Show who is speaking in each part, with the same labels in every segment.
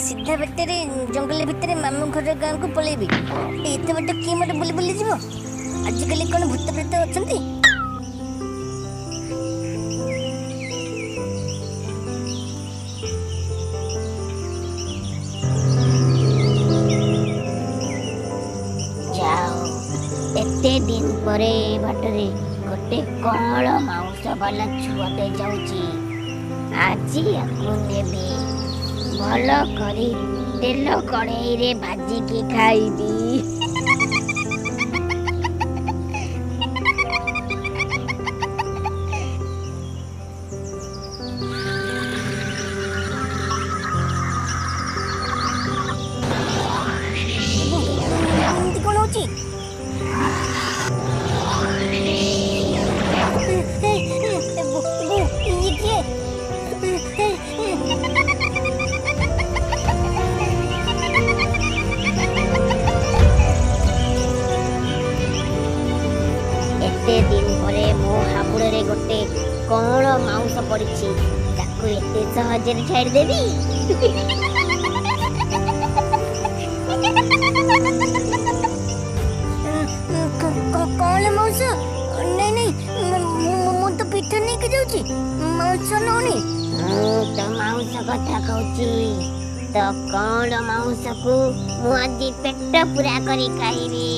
Speaker 1: सीधा बेटे जंगल भितर मामू घर गाँव को पलैबी एत बाट किए मत बुली बुली जीव आजिकल कौन भूत प्रेत अच्छा एते दिन परे बाटरे गोटे कमल माउस वाला छुआटे जाउची आजी आकु नेबी भल करी तेल कड़ाई रे भाजी की खाइबी कौन होची एते दिन परे मो हाबुड़े रे गोटे कौन माउस पड़िछि ताकू एते सहजरे छाड़ देबी कौन माउस नहीं नहीं मु तो पीठ नहीं के जाउची माउस नोनी तो माउस कथा कहूची तो कौन माउस को मु आज पेट पूरा करी खाइबी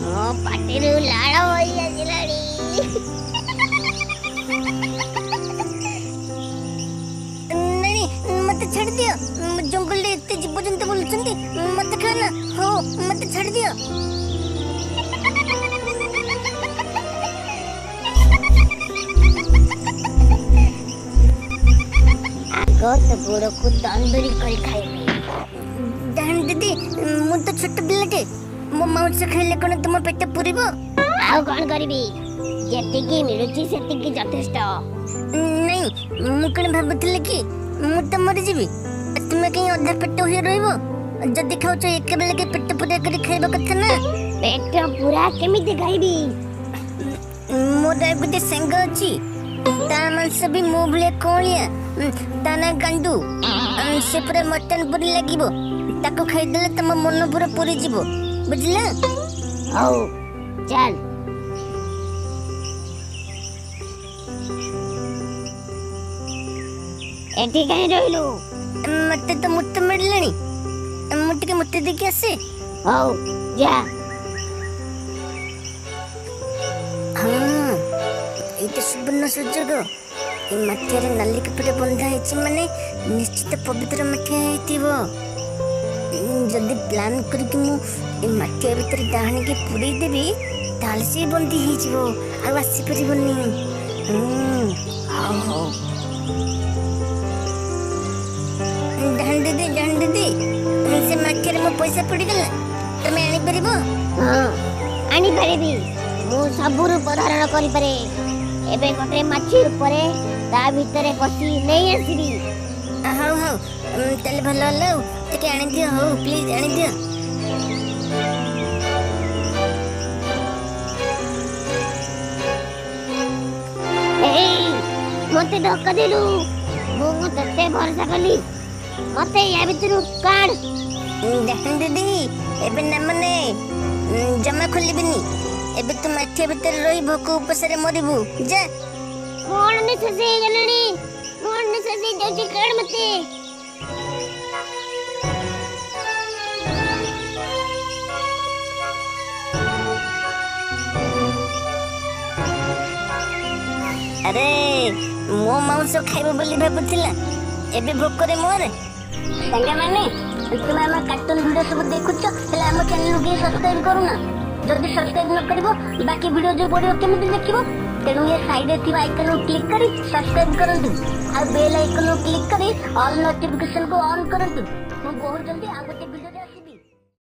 Speaker 1: मो पाटिरु लाड़ होई आजिलाड़ी नहीं मत छाड़ दियो जंगल रे एते जीव जंतु बोलछंती मत खाना हो मत छाड़ दियो आगो तो गोड़ को तंदूरी कर खाइबी दान दीदी मु तो छोट बिलटे मो माउस खाइले कोन तुम पेट पुरिबो आउ कोन करबी जेतिकी मिलुची सेतिकी यथेष्ट नहीं मु कोन भाबथिले कि मु त मरि जीबी तुम कहीं अधा पेट होई रहइबो जदी खाउछ एक बेले के पेट पूरा करी खाइबो कथा ना पेट पूरा केमिति खाइबी मोर गुटे संग अछि ता मांस भी मो भले कोलिया ताना गंडू से पूरा मटन पूरी लागिबो ताको खाइ देले तम मन पूरा पूरी जीवो बुझला आओ चल एठी कहीं रहलु मते तो मुत्त मिलनी मुट्टी के मुत्ते देखि आसे आओ जा हां एते सुबर्ण सुजग ए मठिया नल्ली कपड़े बंधा हेछि माने निश्चित पवित्र मठिया हेतिबो जदि प्लान करके मु ए मठिया भीतर डाहणी के पुरी देबी ताले से बंदी ही जीवो आ आसी परिबनी हां हो जान दीदी से मठिया मो पैसा पड़ी गला तमे आनी परिबो हां आनी परिबी मु सबुरु पधारण करि पारे एबे गोटे माछी ऊपर ता भीतर पसी नहीं आसीबी हां हां तले भलो लो टिके आनी दियो हो प्लीज आनी दियो ए मते धक्का देलु मु तते भरोसा कली मते या भीतर काढ देखन दीदी एबे न मने जमा खोलिबिनी एबे तू माठिया भीतर रही भोक उपसरे मरिबू जा कोन ने ससे गलनी कोन ने ससे जाउची काढ मते अरे मो मांस खाइबो बोली भाबुथिला एबे भोकरे मोरे संगे माने तुम हम कार्टून वीडियो सब देखुछ हेला हम चैनल के सब्सक्राइब करूना जल्दी सब्सक्राइब न करिवो बाकी वीडियो जो पड़ियो केमिति देखिवो तेनु ये साइड रे थिबा आइकन को क्लिक करी सब्सक्राइब करंतु आ बेल आइकन को क्लिक करी ऑल नोटिफिकेशन को ऑन करंतु हम बहुत जल्दी आगते